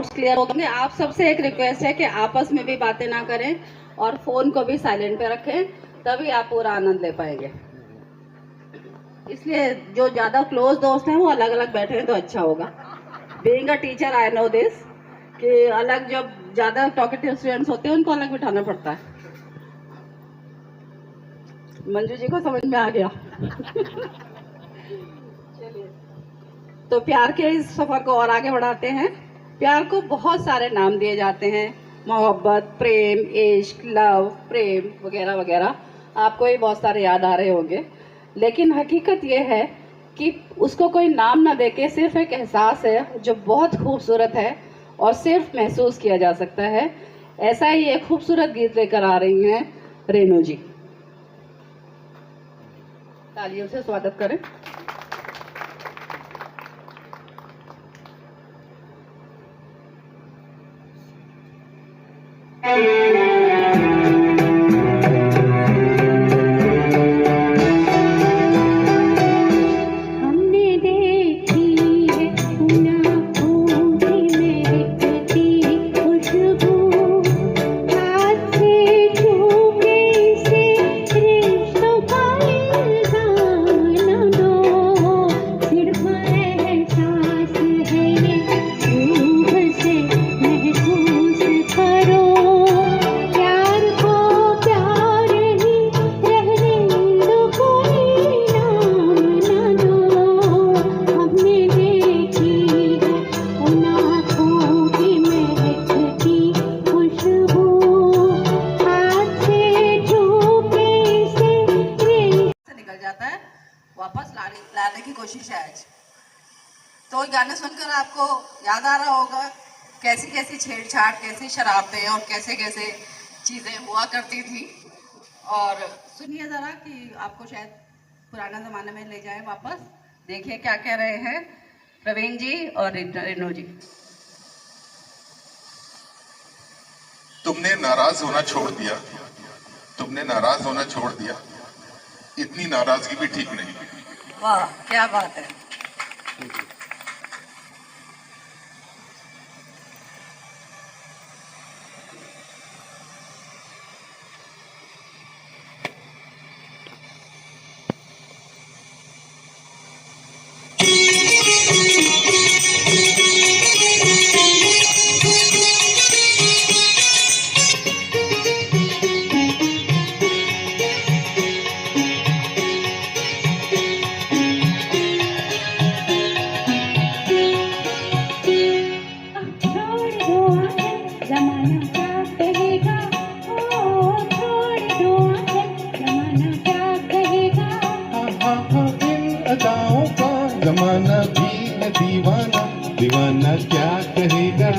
Doubts clear हो गए। आप सबसे एक रिक्वेस्ट है कि आपस में भी बातें ना करें और फ़ोन को भी साइलेंट पे रखें, तभी आप पूरा आनंद ले पाएंगे। इसलिए जो ज़्यादा क्लोज दोस्त हैं वो अलग अलग बैठे हैं तो अच्छा होगा। Being a teacher I know this कि अलग जब ज़्यादा टॉकेटिव स्टूडेंट्स होते हैं उनको अलग बिठाना पड़ता है। मंजू जी को समझ में आ गया। चलिए, तो प्यार के इस सफ़र को और आगे बढ़ाते हैं। प्यार को बहुत सारे नाम दिए जाते हैं, मोहब्बत, प्रेम, इश्क, लव, प्रेम वगैरह वगैरह। आपको ही बहुत सारे याद आ रहे होंगे, लेकिन हकीकत ये है कि उसको कोई नाम ना देके सिर्फ एक एहसास है जो बहुत खूबसूरत है और सिर्फ महसूस किया जा सकता है। ऐसा ही एक खूबसूरत गीत लेकर आ रही हैं रेनू जी। तालियों से स्वागत करें। वापस लाने की कोशिश है आज। तो गाने सुनकर आपको याद आ रहा होगा कैसी कैसी छेड़छाड़, कैसी शरारतें और कैसे कैसे चीज़ें हुआ करती थी। और सुनिए ज़रा कि आपको शायद पुराना ज़माने में ले जाए वापस। देखिए क्या कह रहे हैं प्रवीण जी और रेनू जी। तुमने नाराज होना छोड़ दिया, तुमने नाराज होना छोड़ दिया, इतनी नाराजगी भी ठीक नहीं। वाह, क्या बात है। जमाना भी है दीवाना, दीवाना क्या कहेगा।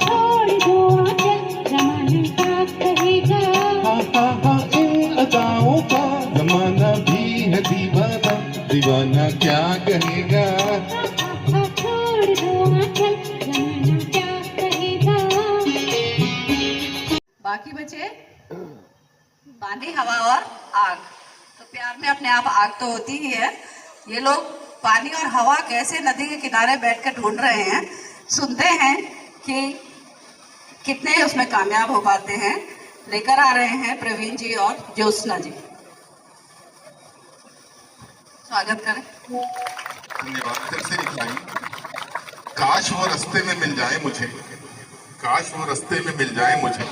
छोड़ दो आंचल, जमाना क्या कहेगा। हाँ इन अदाओं का जमाना भी है दीवाना, दीवाना क्या कहेगा। छोड़ दो आंचल, जमाना क्या कहेगा। बाकी बचे पानी, हवा और आग। तो प्यार में अपने आप आग तो होती ही है। ये लोग पानी और हवा कैसे नदी के किनारे बैठकर ढूंढ रहे हैं। सुनते हैं कि कितने उसमें कामयाब हो पाते हैं। लेकर आ रहे हैं प्रवीण जी और ज्योत्सना जी। स्वागत करें। धन्यवाद। फिर से एक लाइन, काश वो रास्ते में मिल जाए मुझे, काश वो रास्ते में मिल जाए मुझे,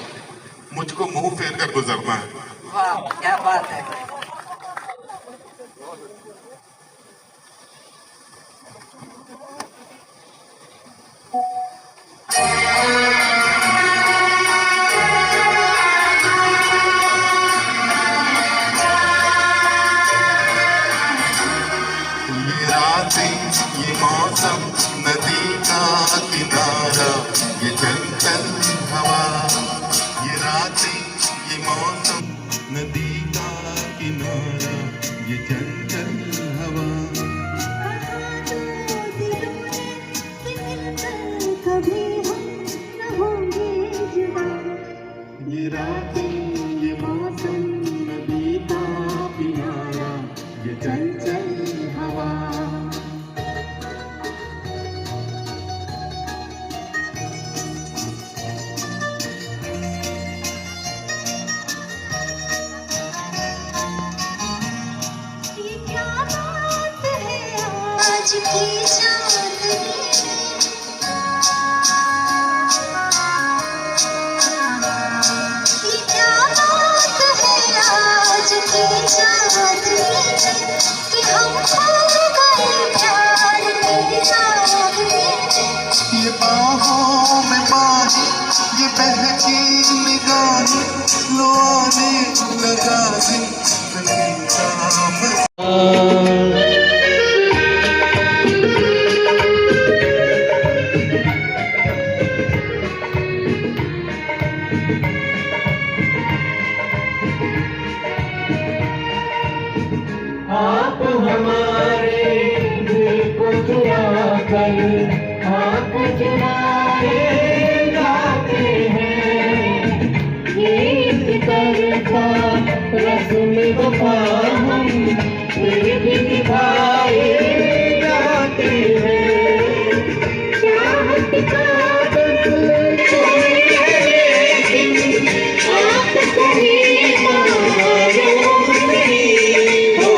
मुझको मुंह फेर कर गुजरना है। वाह, क्या बात है। ये मौसम, नदी का किनारा, ये चंचल हवा, ये रातें, ये मौसम, नदी का किनारा, ये चंचल हवा। कभी हम न होंगे जुदा, ये रातें, ये मौसम, नदी का किनारा, ये चंचल हवा। प्यार तेरे सामने ये बाहों में बाहें, ये बहकी निगाहें, लो आने लगा जिंदगी का मजा। आप हमारे दिल को चुरा कर आप चुराए जाते हैं। एक तरफा रस्म वफा हम फिर भी निभाए जाते हैं। चाहत का बस लेकिन आप कहीं मालूम नहीं हो।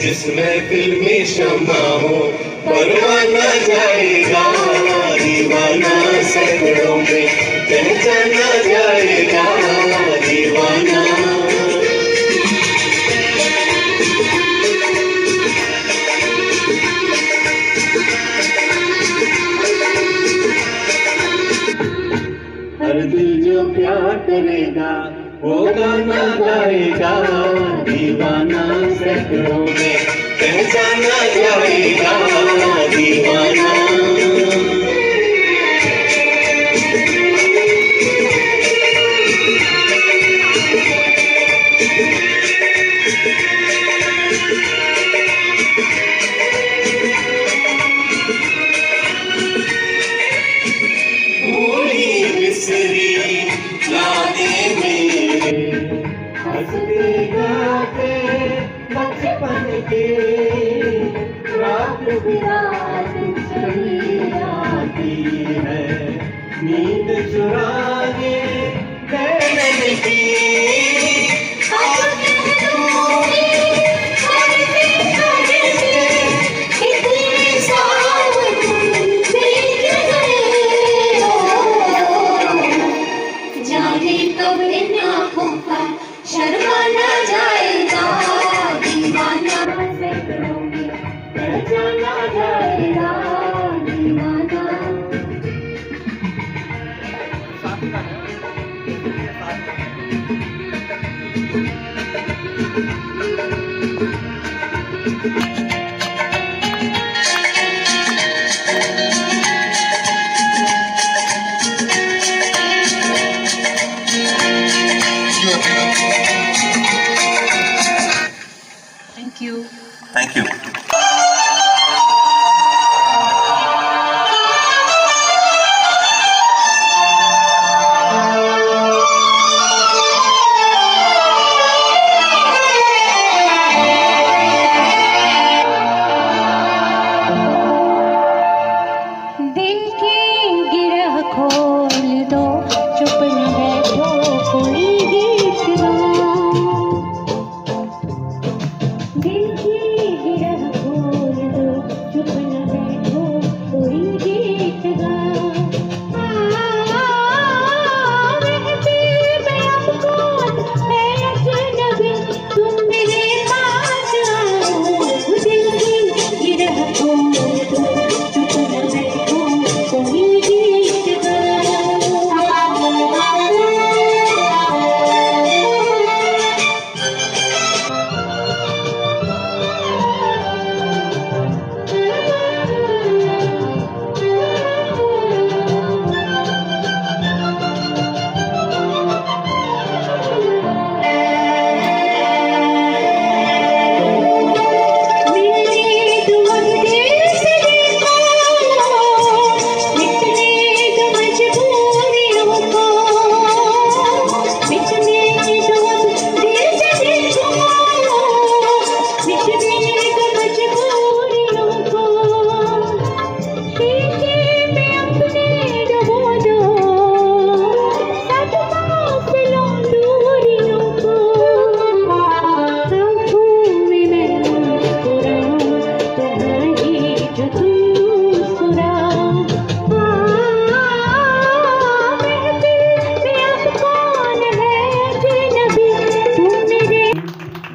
जिस महफिल में शम्मा हो परवाना जाएगा, दीवाना सैकड़ों में पहचाना जाएगा, दीवाना। हर दिल जो प्यार करेगा वो गाना गाएगा, दीवाना सैकड़ों में पहचाना जाएगा, दीवाना। भूली बिसरी यादें मेरे हंसते गाते बचपन के, रात बिरात चली आती है नींद चुराने बैठने की। जाने कब इन आँखों का शर्माना जाएगा, दीवाना सैकड़ों में पहचाना जाएगा, दीवाना। Thank you. Thank you. दिल की गिरह खोल दो, चुप न बैठो कोई गीत गाओ। दिल की गिरह खोल दो, चुप न बैठो कोई गीत गाओ। रहती मैं अब कौन, मैं अजनबी, तुम मेरे पास आओ। दिल की गिरह खोल दो, चुप न बैठो कोई गीत गाओ।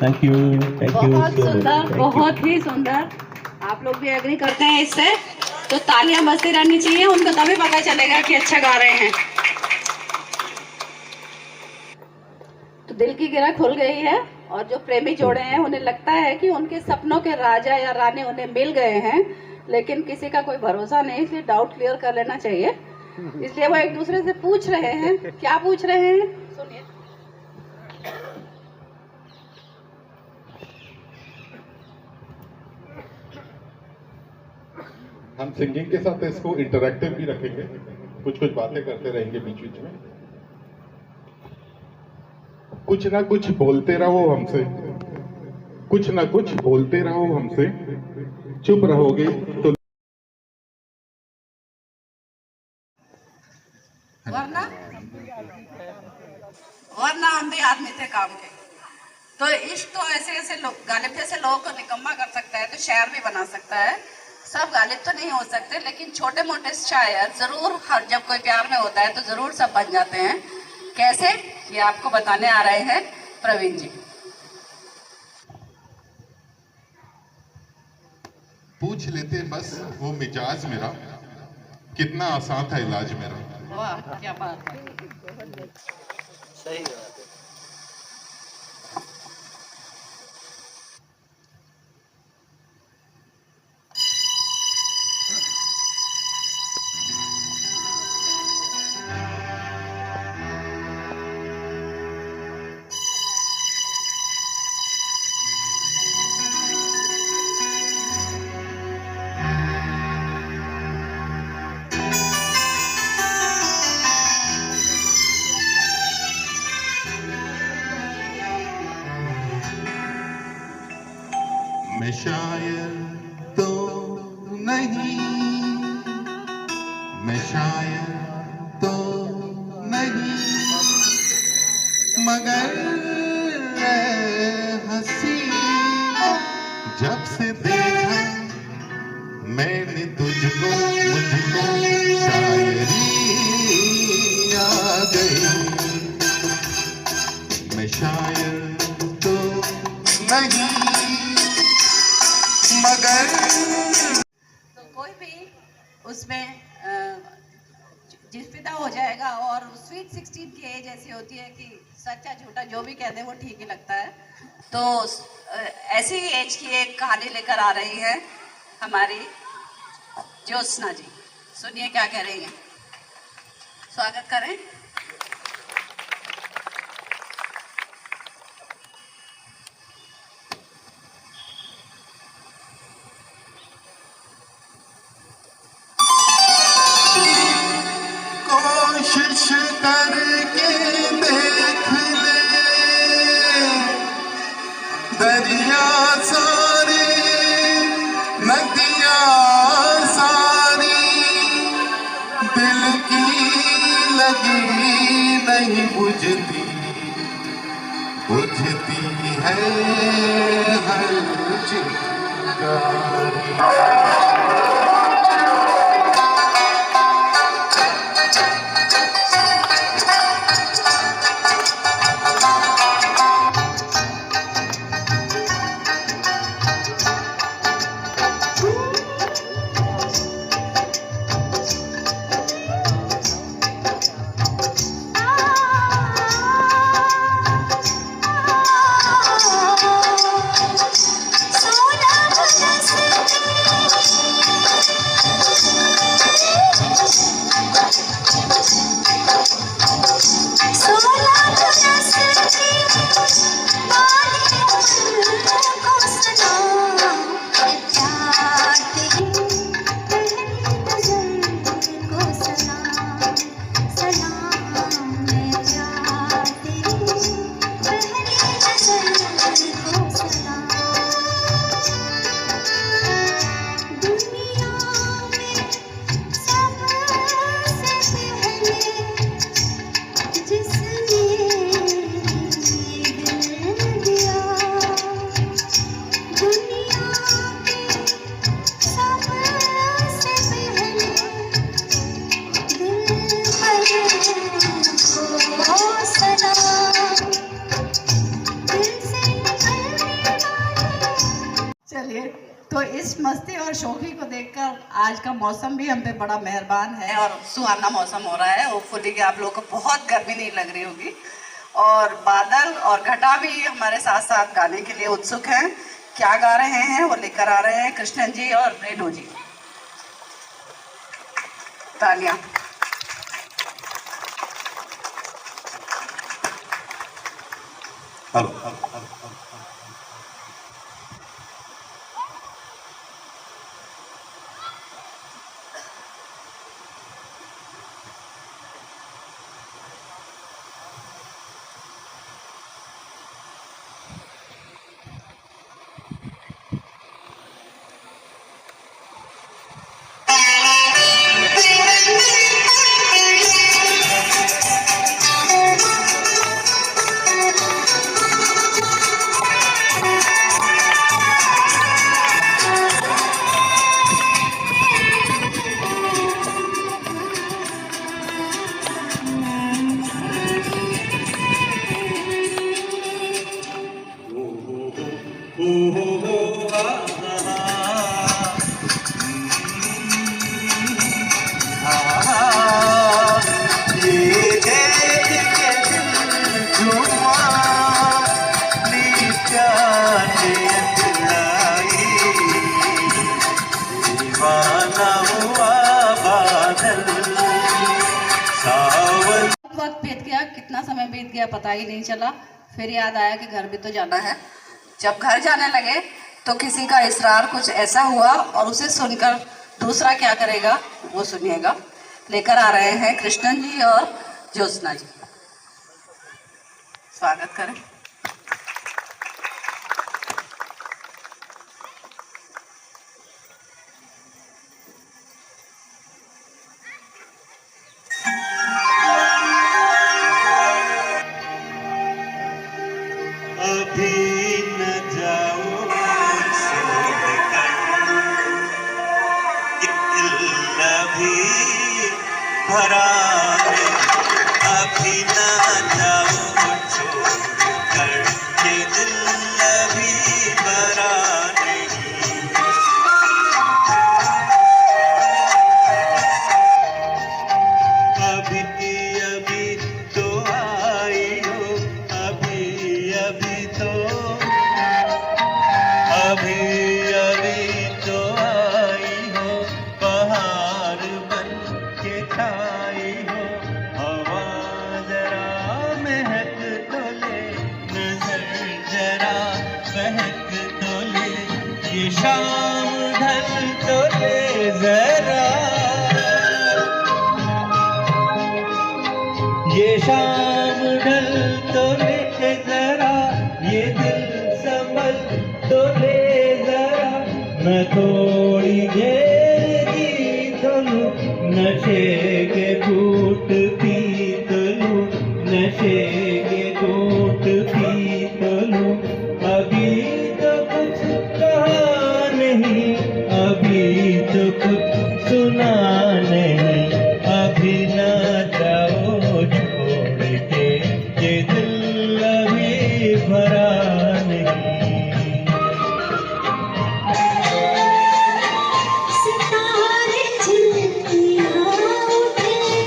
Thank you. बहुत सुंदर, बहुत ही सुंदर। आप लोग भी एग्री करते हैं इससे? तो तालियां बजती रहनी चाहिए, उनको तभी पता चलेगा कि अच्छा गा रहे हैं। तो दिल की गिरह खुल गई है और जो प्रेमी जोड़े हैं उन्हें लगता है कि उनके सपनों के राजा या रानी उन्हें मिल गए हैं, लेकिन किसी का कोई भरोसा नहीं, इसलिए डाउट क्लियर कर लेना चाहिए। इसलिए वो एक दूसरे से पूछ रहे हैं। क्या पूछ रहे हैं, सुनिए। हम सिंगिंग के साथ इसको इंटरैक्टिव भी रखेंगे, कुछ कुछ बातें करते रहेंगे बीच बीच में। कुछ ना कुछ बोलते रहो हमसे, कुछ ना कुछ बोलते रहो हमसे, चुप रहोगे तो वरना वरना हम भी आदमी थे काम के। तो इश्क तो ऐसे ऐसे लोग, गालिब जैसे लोगों को निकम्मा कर सकता है, तो शायर भी बना सकता है। सब गालिब तो नहीं हो सकते, लेकिन छोटे मोटे शायर जरूर, हर जब कोई प्यार में होता है तो जरूर सब बन जाते हैं। कैसे, ये आपको बताने आ रहे हैं प्रवीण जी। पूछ लेते बस वो मिजाज मेरा, कितना आसान था इलाज मेरा। वाह, क्या बात है। सही बात है। मैं शायर तो नहीं, मैं शायर तो नहीं, मगर हंसी जब से देखा मैंने तुझको, मुझको शायरी आ गई। मैं शायर तो नहीं मगर। तो कोई भी उसमें जिसपिदा हो जाएगा। और स्वीट 16 की एज ऐसी होती है कि सच्चा झूठा जो भी कह दे वो ठीक ही लगता है। तो ऐसी एज की एक कहानी लेकर आ रही है हमारी ज्योत्सना जी। सुनिए क्या कह रही हैं, स्वागत करें। कोशिश करके देख ले दरिया सारे, नदियाँ सारी, दिल की लगी नहीं बुझती, बुझती है हर चिंगारी। मस्ती और शौकी को देखकर आज का मौसम भी हम पे बड़ा मेहरबान है और सुहाना मौसम हो रहा है। होपफुली कि आप लोगों को बहुत गर्मी नहीं लग रही होगी। और बादल और घटा भी हमारे साथ साथ गाने के लिए उत्सुक हैं। क्या गा रहे हैं वो लेकर आ रहे हैं कृष्णन जी और रेणु जी। तालियां। हेलो। वक्त बीत गया, कितना समय बीत गया पता ही नहीं चला। फिर याद आया कि घर भी तो जाना है। जब घर जाने लगे तो किसी का इसरार कुछ ऐसा हुआ और उसे सुनकर दूसरा क्या करेगा वो सुनिएगा। लेकर आ रहे हैं कृष्णन जी और ज्योत्सना जी। स्वागत करें। भरा अभी न जाओ छोड़ कर, ये दिल अभी भरा नहीं। अभी अभी तो आई हो, अभी अभी तो, अभी अभी तो आई हो, बहार बन के छाई हो। हवा जरा महक तो ले, नजर जरा बहक तो ले, ये शाम ढल तो ले जरा, ये शाम ढल तो ले जरा, ये दिल संभल तो ले जरा। मैं थोड़ी देर जीत लूं, नशे के घूट पीत लूं, नशे के घूट पीत लूं। अभी तो कुछ कहा नहीं, अभी तो कुछ सुना नहीं, अभी न जाओ छोड़ के, ये दिल अभी भरा नहीं। सितारे झिलमिला उठे,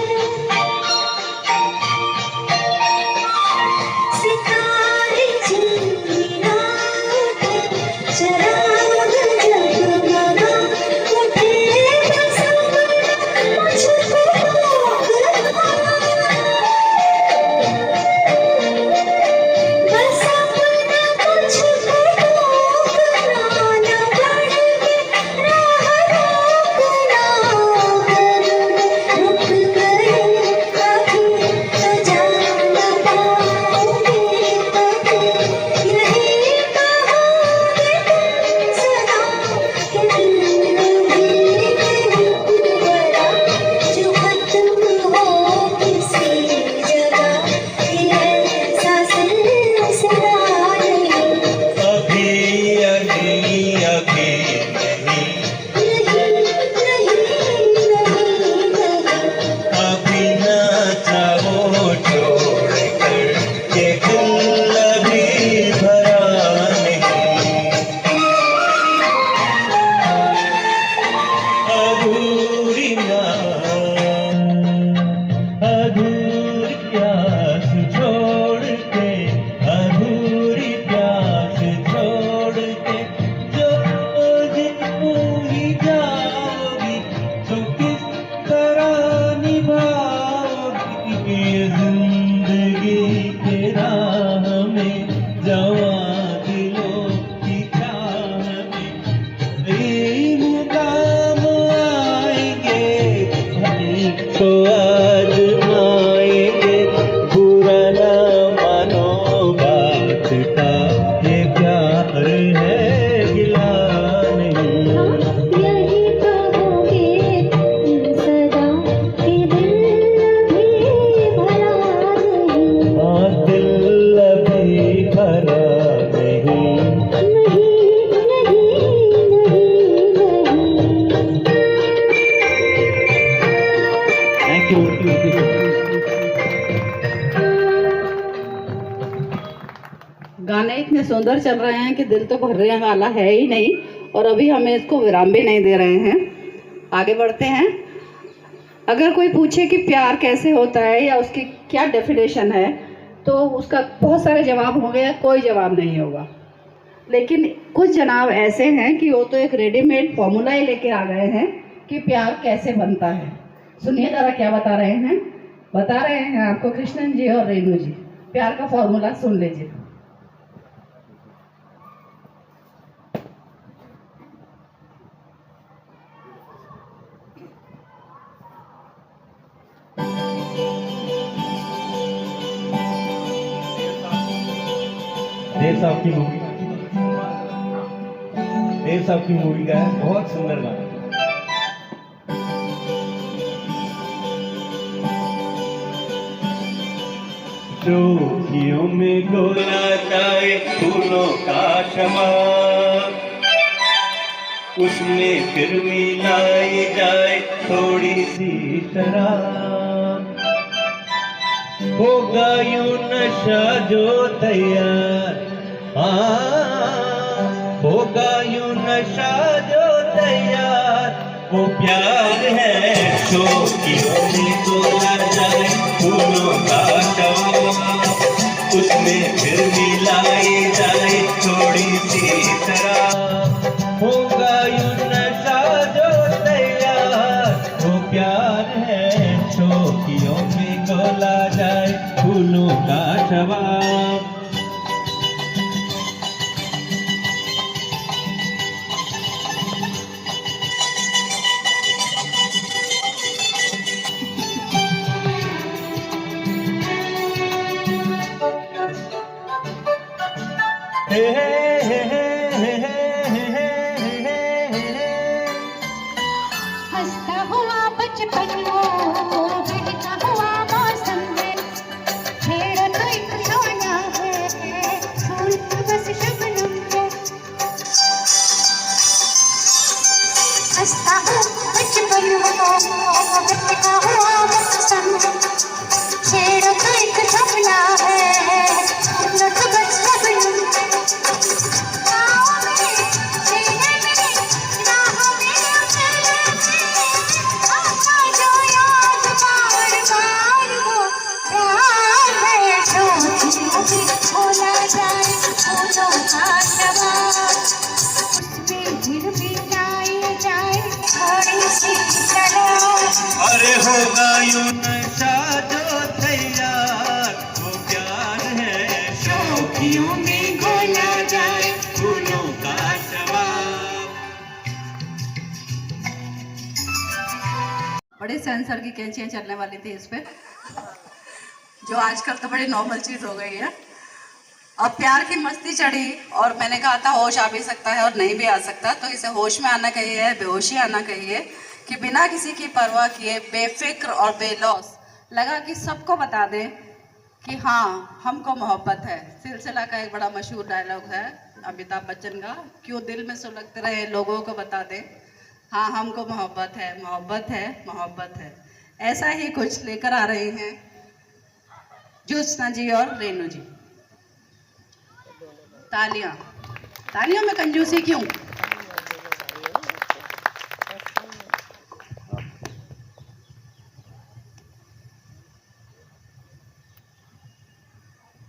तो आजमाएंगे, बुरा ना मानो बात का, ये प्यार है गिला नहीं। यही कहोगे तुम सदा कि दिल भी भरा नहीं। हाँ, दिल अभी भरा नहीं। नहीं नहीं नहीं थैंक यू। गाने इतने सुंदर चल रहे हैं कि दिल तो भरने वाला है ही नहीं, और अभी हमें इसको विराम भी नहीं दे रहे हैं। आगे बढ़ते हैं। अगर कोई पूछे कि प्यार कैसे होता है या उसकी क्या डेफिनेशन है, तो उसका बहुत सारे जवाब होंगे, कोई जवाब नहीं होगा। लेकिन कुछ जनाब ऐसे हैं कि वो तो एक रेडीमेड फॉर्मूला ही लेके आ गए हैं कि प्यार कैसे बनता है। सुनिए ज़रा क्या बता रहे हैं। बता रहे हैं आपको कृष्णन जी और रेणु जी। प्यार का फॉर्मूला सुन लीजिए। देव साहब की मूवी, देव साहब की मूवी का है, बहुत सुंदर गाना। चौकियों में गोला जाए फूलों का शमा, उसमें फिर मिलाई जाए थोड़ी सी शराब, होगा यूं नशा जो तैयार। होगा यूं नशा जो तैयार, वो प्यार है। चौकियों में गोला जाए फूलों का शमा, उसमें फिर मिलाई जाए थोड़ी सी शराब, होगा यूं नशा जो तैयार, वो प्यार है। चौकियों में गोला जाए फूलों का शबाब। हे हे हे हे हे हे हे हे। हंसता हुआ बचपन वो बहता हुआ मौसम में, छेड़ा तो एक सोना है फूल बस शबनम में। हंसता हुआ बचपन वो बहता हुआ मौसम में, छेड़ा तो एक सोना है फूल बस शबनम में। अरे होगा यूं नशा जो तैयार, वो प्यार है। शौकियों में गोला जाए फूलों का शबाब। बड़े सेंसर की कैंचियाँ चलने वाली थी इस पे, जो आजकल तो बड़ी नॉर्मल चीज़ हो गई है। अब प्यार की मस्ती चढ़ी और मैंने कहा था होश आ भी सकता है और नहीं भी आ सकता, तो इसे होश में आना कहिए, बेहोशी आना कहिए, कि बिना किसी की परवाह किए बेफिक्र और बेलौस लगा कि सबको बता दें कि हाँ हमको मोहब्बत है। सिलसिला का एक बड़ा मशहूर डायलॉग है अमिताभ बच्चन का, क्यों दिल में सुलगते रहे लोगों को बता दें, हाँ हमको मोहब्बत है, मोहब्बत है, मोहब्बत है। ऐसा ही कुछ लेकर आ रही हैं ज्योत्सना जी और रेणु जी। तालियां, तालियों में कंजूसी क्यों?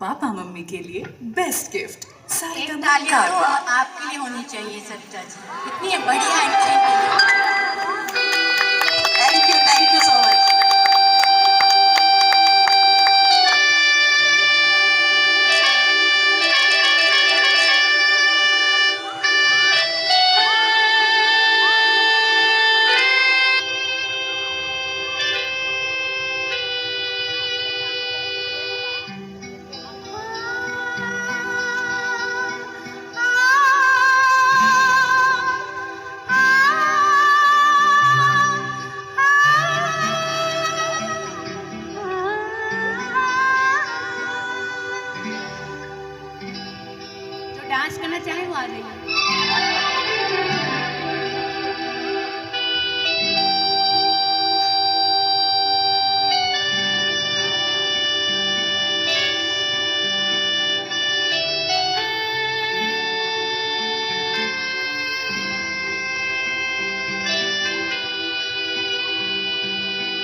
पापा मम्मी के लिए बेस्ट गिफ्ट एक सारेगामा तालियां तो कारवा। आपके लिए होनी चाहिए सरिता जी, इतनी बढ़िया एंट्री की। Thank you so much.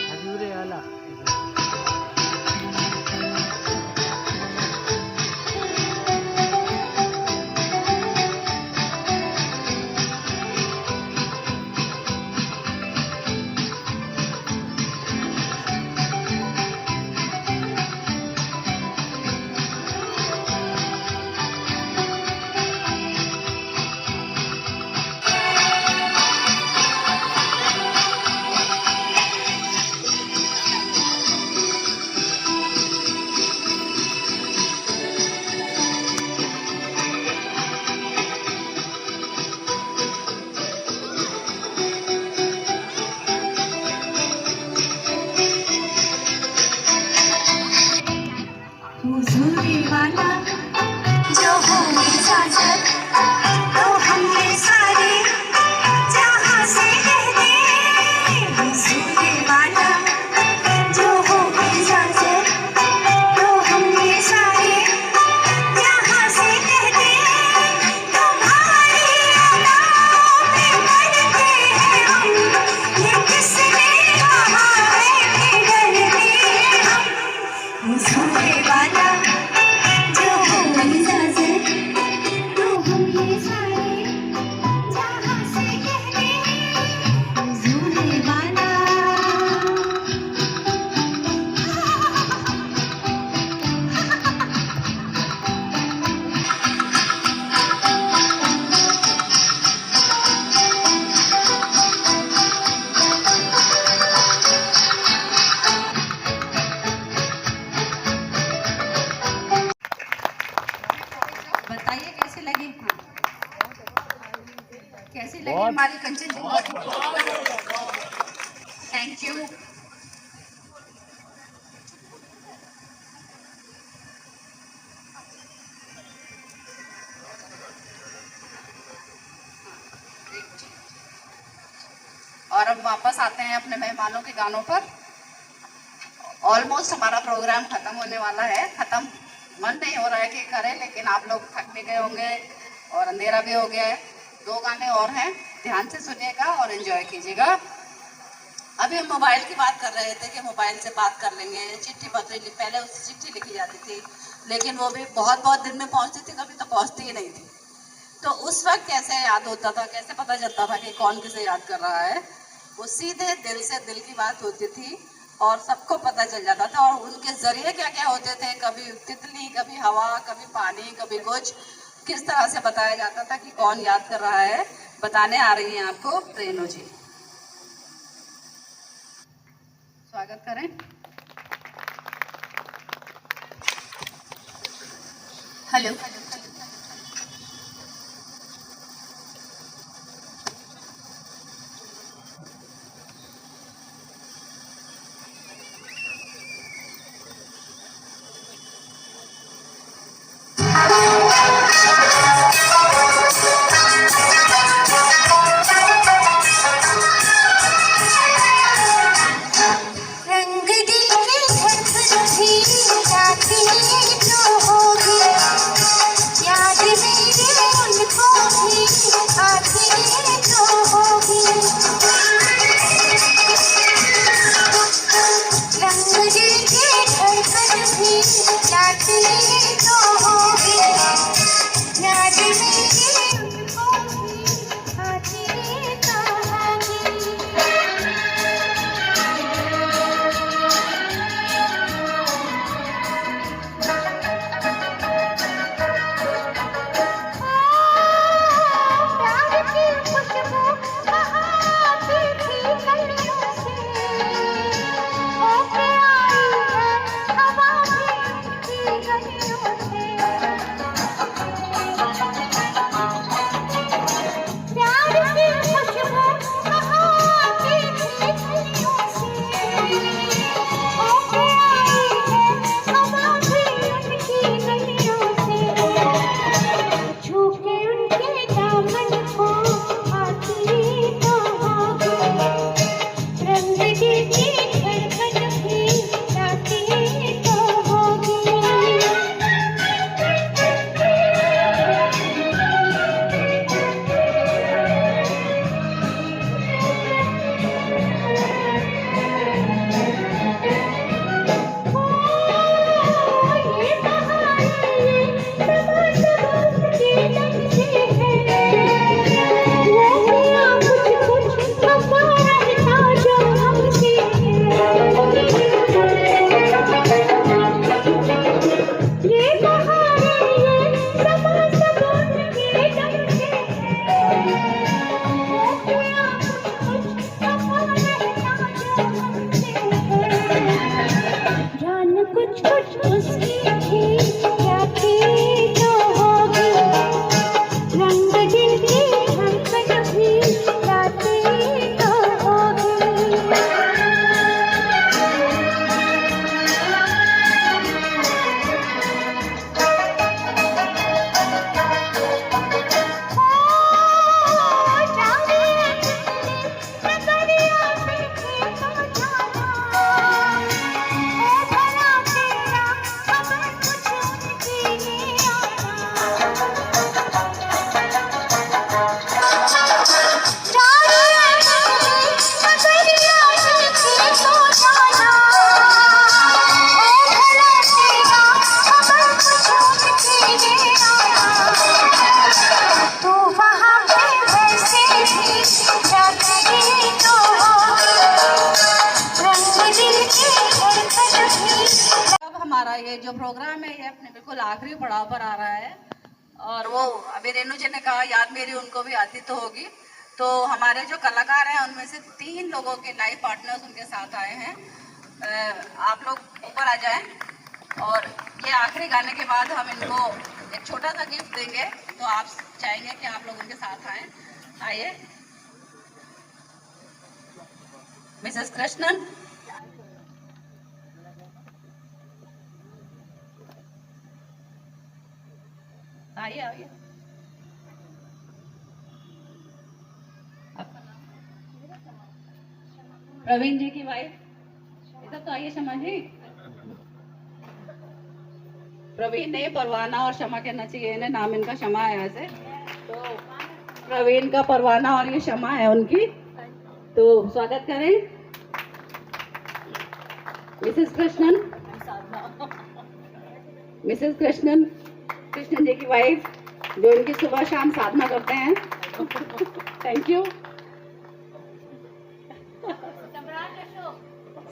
खजूरे वाला हुजूरी वाला जो हो इजाजत तो हमने सारे जहां से कह दे। हुजूरी वाला जो हो इजाजत तो हमने सारे जहां से कह दे। तुम्हारी अदाओं में मरते हैं हम, ये किसने कहा है कि डरते हैं हम। हुजूरी वाला जो हो इजाजत तो हमने सारे जहां से कह दे। हुजूरी वाला बताइए कैसी लगी? कैसी लगी हमारी कंचन जी? Thank you. और अब वापस आते हैं अपने मेहमानों के गानों पर। ऑलमोस्ट हमारा प्रोग्राम खत्म होने वाला है। खत्म मन नहीं हो रहा है कि करें, लेकिन आप लोग थक भी गए होंगे और अंधेरा भी हो गया है। 2 गाने और हैं, ध्यान से सुनिएगा और एंजॉय कीजिएगा। अभी हम मोबाइल की बात कर रहे थे कि मोबाइल से बात कर लेंगे। चिट्ठी पत्री पहले उससे चिट्ठी लिखी जाती थी, लेकिन वो भी बहुत बहुत दिन में पहुंचती थी, कभी तो पहुंचती ही नहीं थी। तो उस वक्त कैसे याद होता था, कैसे पता चलता था कि कौन किसे याद कर रहा है? वो सीधे दिल से दिल की बात होती थी और सबको पता चल जाता था। और उनके जरिए क्या क्या होते थे, कभी तितली, कभी हवा, कभी पानी, कभी कुछ, किस तरह से बताया जाता था कि कौन याद कर रहा है। बताने आ रही हैं आपको रेनू जी। स्वागत करें। हेलो। रंग दिल के धड़कन भी जाती तो होगी। हमारा ये जो प्रोग्राम है ये अपने बिल्कुल आखिरी पड़ाव पर आ रहा है। और वो अभी रेणु जी ने कहा याद मेरी उनको भी आती तो होगी। तो हमारे जो कलाकार हैं उनमें से 3 लोगों के लाइव पार्टनर्स उनके साथ आए हैं। आप लोग ऊपर आ जाएं और ये आखिरी गाने के बाद हम इनको एक छोटा सा गिफ्ट देंगे। तो आप चाहेंगे कि आप लोग उनके साथ आए। आइए मिसेस कृष्णन। आइए आइए। आपका नाम? प्रवीण जी की वाइफ। इधर तो आइए क्षमा जी। प्रवीण नहीं, परवाना और क्षमा कहना चाहिए इन्हें, नाम इनका क्षमा है ऐसे। तो प्रवीण का परवाना और ये क्षमा है उनकी। तो स्वागत करें मिसेस कृष्णन। मिसेस कृष्णन, कृष्णन जी की वाइफ, जो इनकी सुबह शाम साधना करते हैं। Thank you.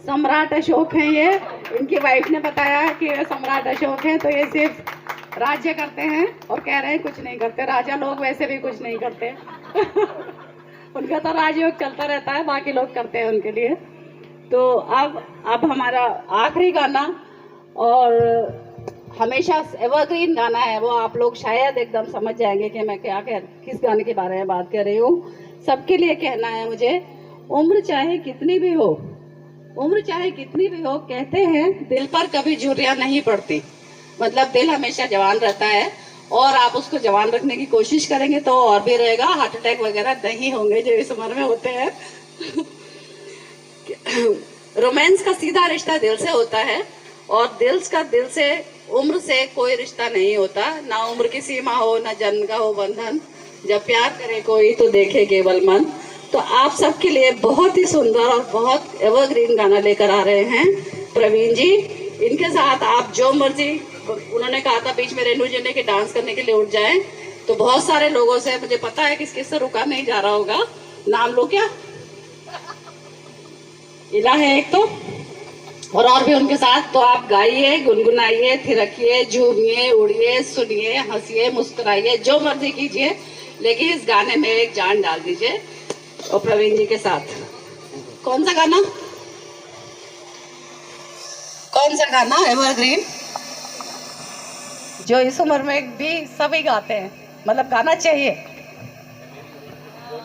सम्राट अशोक हैं ये। इनकी वाइफ ने बताया कि ये सम्राट अशोक हैं। तो ये सिर्फ राज्य करते हैं और कह रहे हैं कुछ नहीं करते। राजा लोग वैसे भी कुछ नहीं करते। उनका तो राजयोग चलता रहता है, बाकी लोग करते हैं उनके लिए। तो अब हमारा आखिरी गाना और हमेशा एवरग्रीन गाना है, वो आप लोग शायद एकदम समझ जाएंगे कि मैं किस गाने के बारे में बात कर रही हूँ। सबके लिए कहना है मुझे, उम्र चाहे कितनी भी हो, उम्र चाहे कितनी भी हो, कहते हैं दिल पर कभी झुर्रियाँ नहीं पड़ती। मतलब दिल हमेशा जवान रहता है और आप उसको जवान रखने की कोशिश करेंगे तो और भी रहेगा। हार्ट अटैक वगैरह नहीं होंगे जो इस उम्र में होते हैं। रोमांस का सीधा रिश्ता दिल से होता है और दिल से उम्र से कोई रिश्ता नहीं होता। ना उम्र की सीमा हो, ना जन्म का हो बंधन। जब प्यार करे कोई तो देखे केवल मन। तो आप सबके लिए बहुत ही सुंदर और बहुत एवरग्रीन गाना लेकर आ रहे हैं प्रवीण जी। इनके साथ आप जो मर्जी, उन्होंने कहा था बीच में रेणु जी ने कि डांस करने के लिए उठ जाएं। तो बहुत सारे लोगों से मुझे पता है किस किस से रुका नहीं जा रहा होगा। नाम लो क्या? इला है एक तो, और भी उनके साथ। तो आप गाइए, गुनगुनाइए, थिरकिए, झूमिए, उड़िए, सुनिए, हंसिए, मुस्कुराइए, जो मर्जी कीजिए, लेकिन इस गाने में एक जान डाल दीजिए। और प्रवीण जी के साथ कौन सा गाना? कौन सा गाना एवरग्रीन जो इस उम्र में भी सभी गाते हैं, मतलब गाना चाहिए।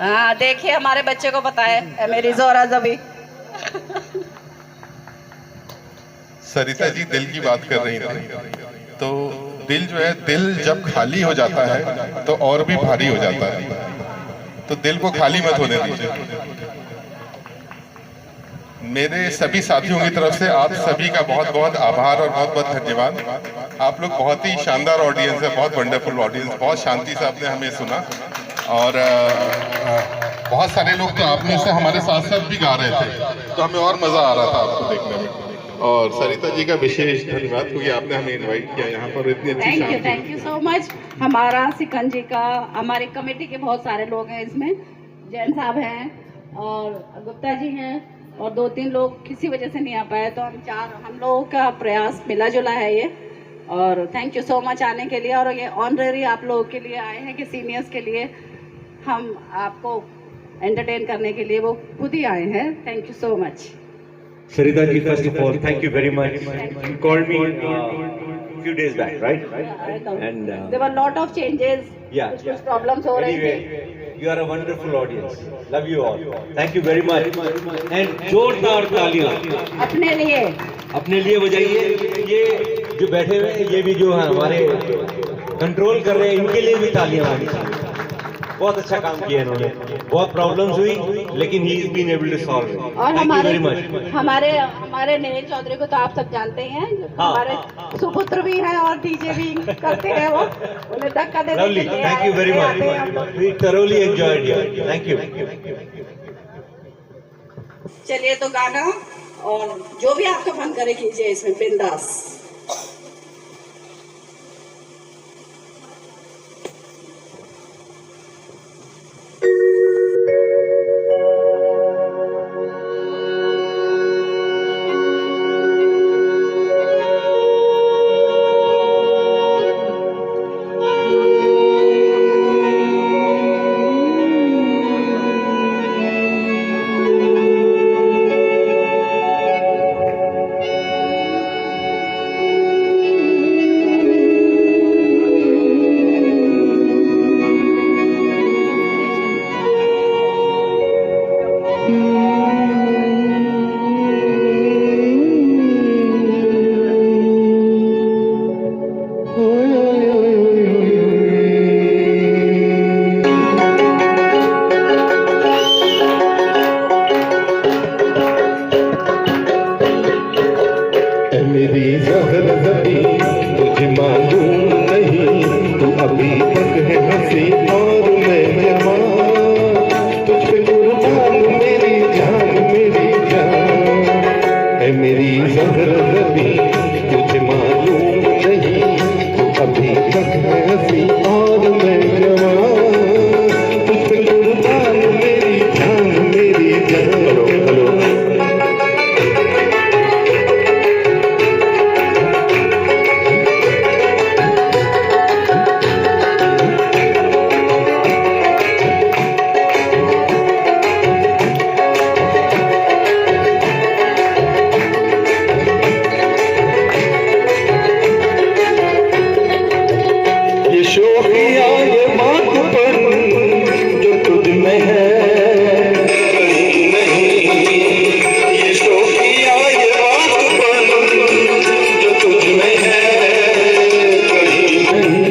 हाँ देखिए, हमारे बच्चे को पता है मेरी जोरा जबी। सरिता जी दिल की बात कर रही थी। तो दिल जो है, दिल जब खाली हो जाता है तो और भी भारी हो जाता है। तो दिल को खाली मत होने दीजिए। मेरे सभी साथियों की तरफ से आप सभी का बहुत बहुत आभार और बहुत बहुत धन्यवाद। आप लोग बहुत ही शानदार ऑडियंस है, बहुत वंडरफुल ऑडियंस। बहुत शांति से आपने हमें सुना और बहुत सारे लोग तो आपने से हमारे साथ साथ भी गा रहे थे, तो हमें और मजा आ रहा था आपको देखने में। और सरिता जी का विशेष धन्यवाद क्योंकि आपने हमें इनवाइट किया यहाँ पर इतनी अच्छी। Thank you so much. हमारा सिकंद जी का, हमारी कमेटी के बहुत सारे लोग हैं इसमें। जैन साहब हैं और गुप्ता जी हैं और 2-3 लोग किसी वजह से नहीं आ पाए। तो हम लोगों का प्रयास मिला जुला है ये। और थैंक यू सो मच आने के लिए। और ये ऑनररी आप लोगों के लिए आए हैं कि सीनियर्स के लिए हम आपको एंटरटेन करने के लिए वो खुद ही आए हैं। Thank you so much. Sarita ji, first of all, thank you very much. You called me few days back, right? And there were lot of changes. Yeah. कुछ problems हो रही थी। Anyway, you are a wonderful audience. Love you all. Thank you very much. And जोरदार तालियां अपने लिए बजाइए। ये जो बैठे हुए हैं, ये भी जो है हमारे कंट्रोल कर रहे हैं, इनके लिए भी तालियां होनी चाहिए। बहुत अच्छा काम किया इन्होंने। बहुत प्रॉब्लम्स हुई लेकिन he is been able to solve it. और हमारे नीरज चौधरी को तो आप सब जानते ही हैं। हमारे सुपुत्र भी हैं और डीजे भी करते हैं। वो उन्हें धक्का देने के लिए thank you very much. We thoroughly enjoyed it. Thank you. चलिए तो गाना और जो भी आपका मन करे कीजिए इसमें बिंदास। मेरी जहर जबी तुझे मालूम नहीं, तू अभी तक है हंसी और मैं जवान, तुझ पे कुर्बान मेरी जान मेरी जान। है मेरी जहर जबी तुझे मालूम नहीं, तू अभी तक है हंसी और मैं जवान, तुझ पे कुर्बान मेरी जान मेरी जान। हेलो शोखिया ये बातपन जो तुझ में है कहीं नहीं, ये शोखिया ये बातपन जो तुझ में है कहीं नहीं,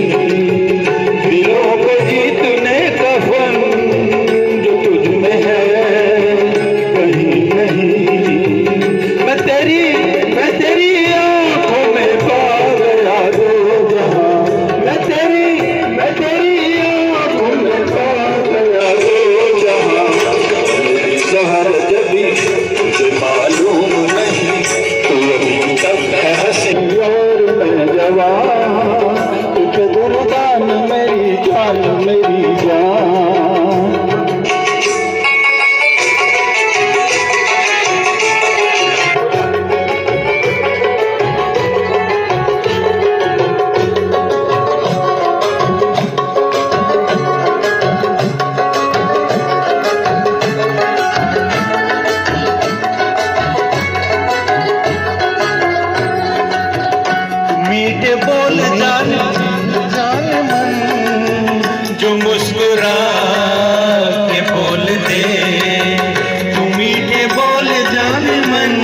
दिलों को जीतने का फन जो तुझ में है कहीं नहीं। मैं तेरी आंखों में पा गया रो जहां, मैं तेरी आंखों में पा गया रो जहां। मेरी जहर जबी तुझे मालूम नहीं, तू अभी तक है हंसी और मैं जवान, तुझे कुर्बान मेरी जान मेरी जान। मीठे बोल जान जान मन जो मुस्कुरा के बोल दे, तू मीठे बोल जान मन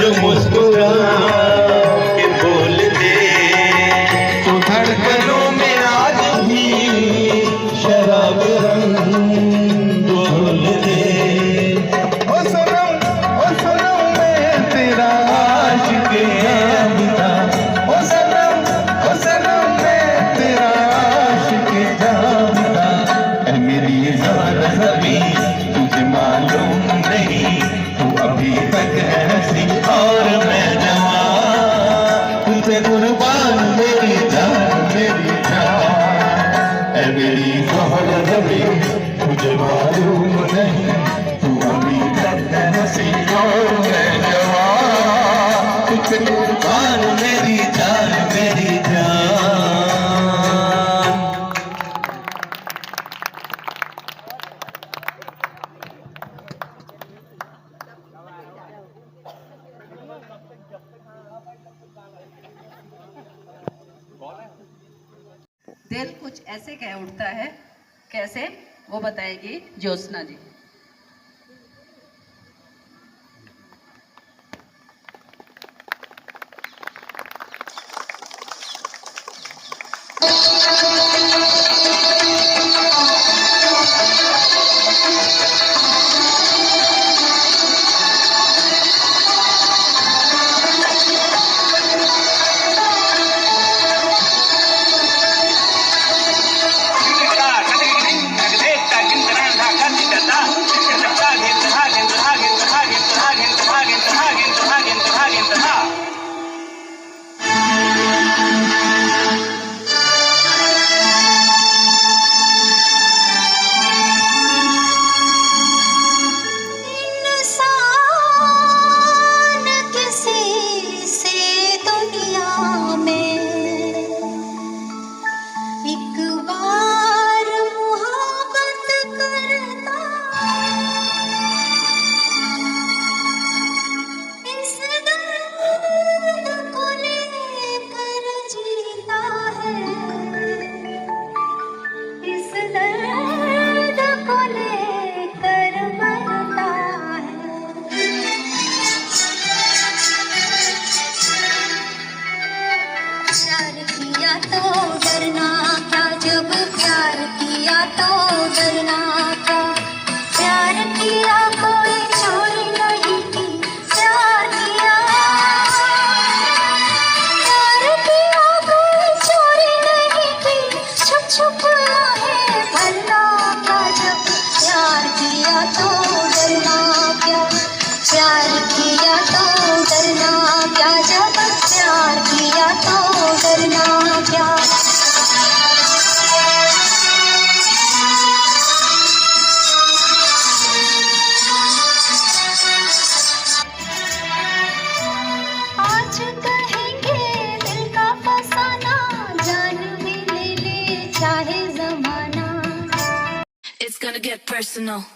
जो मुस्कुरा के बोल दे, तू धड़कनों में आज भी शराब रंग बोल दे। ओ सनम मैं तेरा आशिक जानता, ओ सनम मैं तेरा आशिक जानता। ऐ मेरी जान जबी तुझे मालूम नहीं, तू अभी तक है हंसी और मैं जवान, तुझे कुर्बान मेरी जान मेरी जान। ऐ मेरी जान जबी तुझे मालूम नहीं, तू अभी तक है हंसी और मैं जवान, तुझे कुर्बान मेरी जान मेरी जान। दिल कुछ ऐसे कह उठता है, कैसे वो बताएगी ज्योत्सना जी। get personal.